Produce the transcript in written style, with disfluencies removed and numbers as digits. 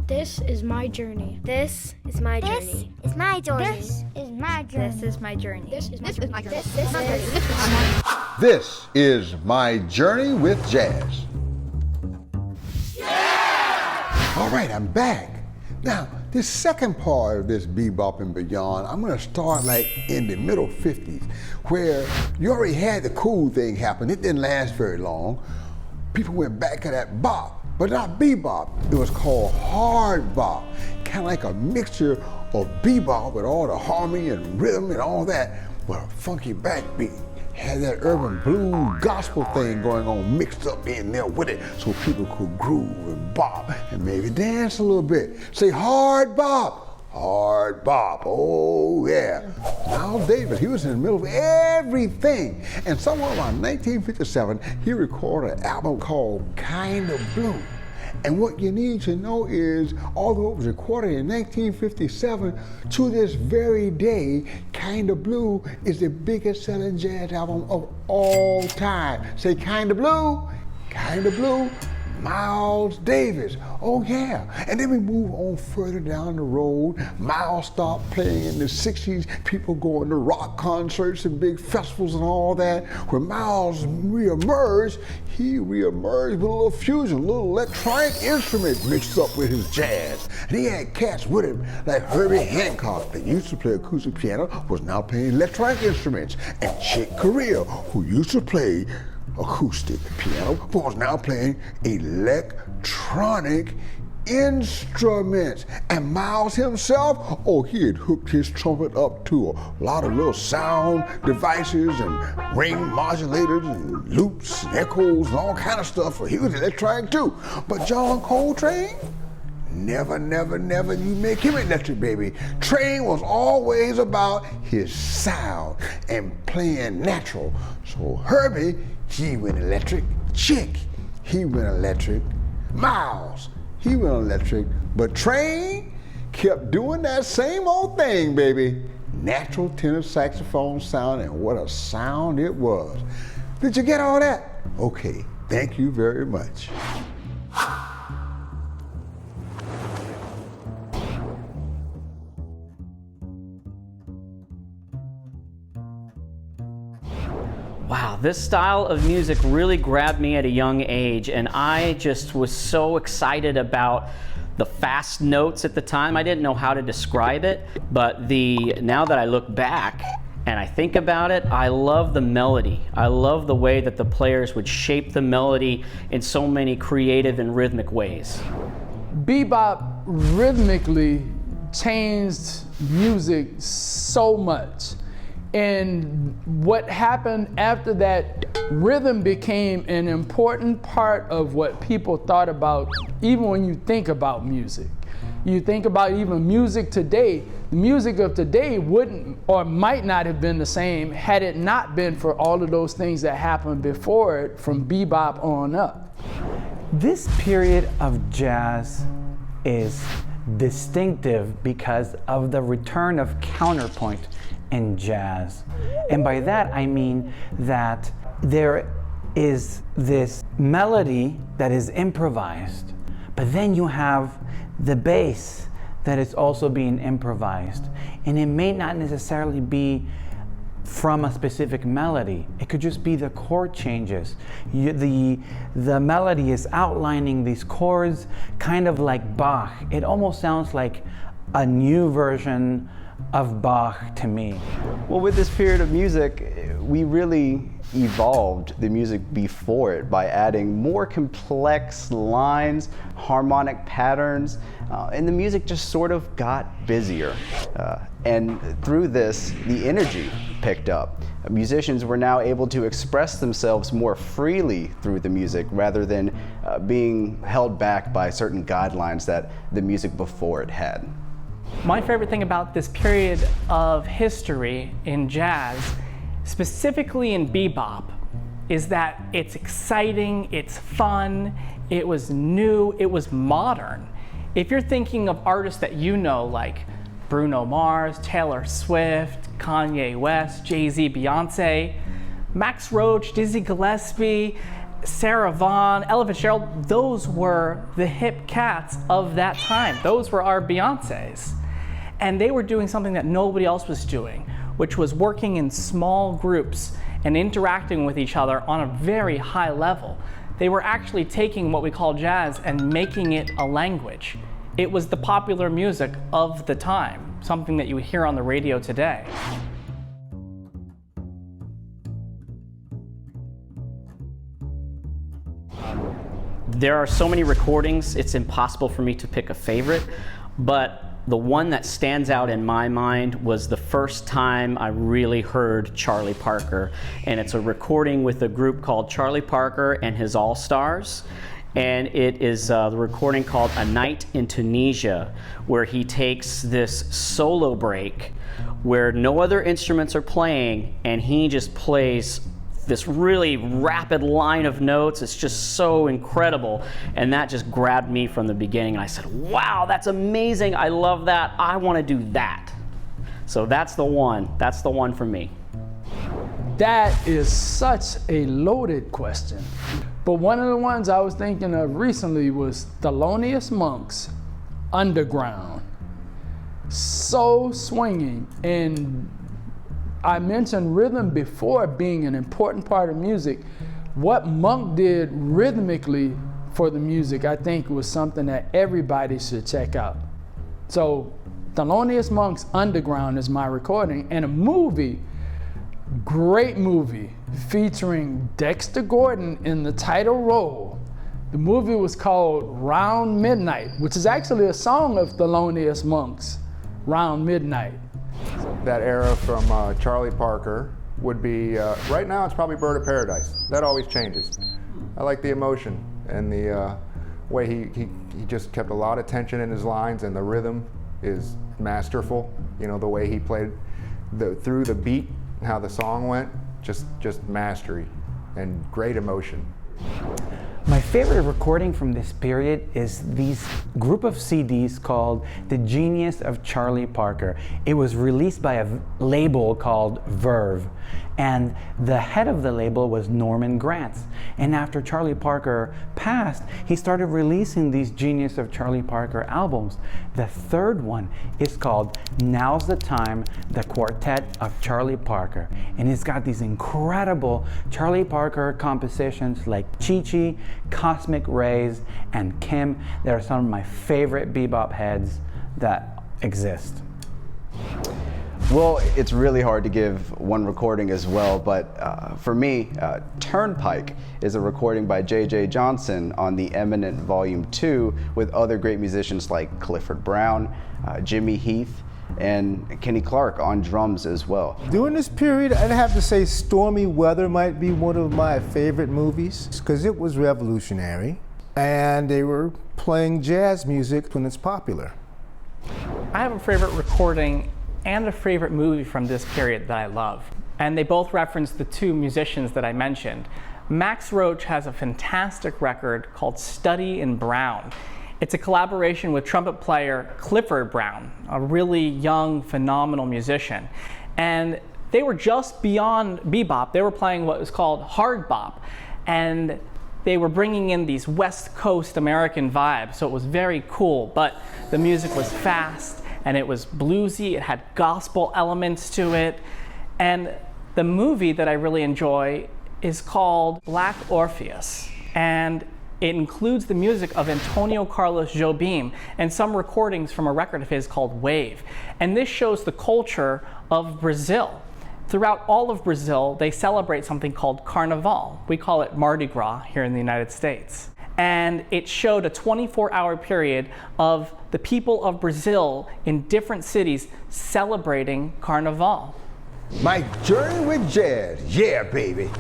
This is my journey. This is my journey. This is my journey. This is my journey. This is my journey. This is my journey. This is my journey with jazz. Yeah! All right, I'm back. Now, this second part of this Bebop and Beyond, I'm gonna start like in the middle 50s, where you already had the cool thing happen. It didn't last very long. People went back to that bop, but not bebop. It was called hard bop, kind of like a mixture of bebop with all the harmony and rhythm and all that, but a funky backbeat. Had that urban blues gospel thing going on mixed up in there with it so people could groove and bop and maybe dance a little bit. Say hard bop, hard bop, oh yeah. Miles Davis, he was in the middle of everything. And somewhere around 1957, he recorded an album called Kinda Blue. And what you need to know is, although it was recorded in 1957, to this very day, Kinda Blue is the biggest selling jazz album of all time. Say Kinda Blue, Kinda Blue, Miles Davis. Oh yeah. And then we move on further down the road. Miles stopped playing in the 60s. People going to rock concerts and big festivals and all that. When Miles reemerged, he reemerged with a little fusion, a little electronic instrument mixed up with his jazz. And he had cats with him like Herbie Hancock, that used to play acoustic piano, was now playing electronic instruments. And Chick Corea, who used to play acoustic piano, but was now playing electronic instruments. And Miles himself, oh, he had hooked his trumpet up to a lot of little sound devices and ring modulators and loops and echoes and all kind of stuff. He was electronic too. But John Coltrane, never, never, never you make him electric, baby. Train was always about his sound and playing natural. So Herbie, he went electric. Chick, he went electric. Miles, he went electric. But Train kept doing that same old thing, baby. Natural tenor saxophone sound, and what a sound it was. Did you get all that? Okay, thank you very much. Wow, this style of music really grabbed me at a young age, and I just was so excited about the fast notes at the time. I didn't know how to describe it, but now that I look back and I think about it, I love the melody. I love the way that the players would shape the melody in so many creative and rhythmic ways. Bebop rhythmically changed music so much. And what happened after that, rhythm became an important part of what people thought about, even when you think about music. You think about even music today, the music of today wouldn't or might not have been the same had it not been for all of those things that happened before it, from bebop on up. This period of jazz is distinctive because of the return of counterpoint in jazz. And by that I mean that there is this melody that is improvised, but then you have the bass that is also being improvised. And it may not necessarily be from a specific melody. It could just be the chord changes. The melody is outlining these chords kind of like Bach. It almost sounds like a new version of Bach to me. Well, with this period of music, we really evolved the music before it by adding more complex lines, harmonic patterns, and the music just sort of got busier. And through this, the energy picked up. Musicians were now able to express themselves more freely through the music rather than being held back by certain guidelines that the music before it had. My favorite thing about this period of history in jazz, specifically in bebop, is that it's exciting, it's fun, it was new, it was modern. If you're thinking of artists that you know, like Bruno Mars, Taylor Swift, Kanye West, Jay-Z, Beyonce, Max Roach, Dizzy Gillespie, Sarah Vaughan, Ella Fitzgerald, those were the hip cats of that time. Those were our Beyoncés. And they were doing something that nobody else was doing, which was working in small groups and interacting with each other on a very high level. They were actually taking what we call jazz and making it a language. It was the popular music of the time, something that you would hear on the radio today. There are so many recordings, it's impossible for me to pick a favorite, but the one that stands out in my mind was the first time I really heard Charlie Parker, and it's a recording with a group called Charlie Parker and his All-Stars, and it is the recording called A Night in Tunisia, where he takes this solo break where no other instruments are playing, and he just plays this really rapid line of notes. It's just so incredible, and that just grabbed me from the beginning, and I said, wow, that's amazing, I love that, I want to do that. So that's the one for me. That is such a loaded question. But one of the ones I was thinking of recently was Thelonious Monk's Underground. So swinging, and I mentioned rhythm before being an important part of music. What Monk did rhythmically for the music, I think, was something that everybody should check out. So Thelonious Monk's Underground is my recording, and a movie, great movie, featuring Dexter Gordon in the title role. The movie was called Round Midnight, which is actually a song of Thelonious Monk's, Round Midnight. That era from Charlie Parker would be, right now it's probably Bird of Paradise. That always changes. I like the emotion and the way he just kept a lot of tension in his lines, and the rhythm is masterful. You know, the way he played through the beat, how the song went, just mastery and great emotion. My favorite recording from this period is these group of CDs called The Genius of Charlie Parker. It was released by a label called Verve, and the head of the label was Norman Granz. And after Charlie Parker passed, he started releasing these Genius of Charlie Parker albums. The third one is called Now's the Time, the Quartet of Charlie Parker. And it's got these incredible Charlie Parker compositions like Chi-Chi, Cosmic Rays, and Kim. They're some of my favorite bebop heads that exist. Well, it's really hard to give one recording as well, but for me, Turnpike is a recording by J.J. Johnson on The Eminent Volume 2 with other great musicians like Clifford Brown, Jimmy Heath, and Kenny Clark on drums as well. During this period, I'd have to say Stormy Weather might be one of my favorite movies because it was revolutionary and they were playing jazz music when it's popular. I have a favorite recording and a favorite movie from this period that I love. And they both reference the two musicians that I mentioned. Max Roach has a fantastic record called Study in Brown. It's a collaboration with trumpet player Clifford Brown, a really young, phenomenal musician. And they were just beyond bebop. They were playing what was called hard bop. And they were bringing in these West Coast American vibes, so it was very cool. But the music was fast, and it was bluesy, it had gospel elements to it. And the movie that I really enjoy is called Black Orpheus. And it includes the music of Antonio Carlos Jobim and some recordings from a record of his called Wave. And this shows the culture of Brazil. Throughout all of Brazil, they celebrate something called Carnival. We call it Mardi Gras here in the United States. And it showed a 24-hour period of the people of Brazil in different cities celebrating Carnival. My journey with jazz, yeah, baby.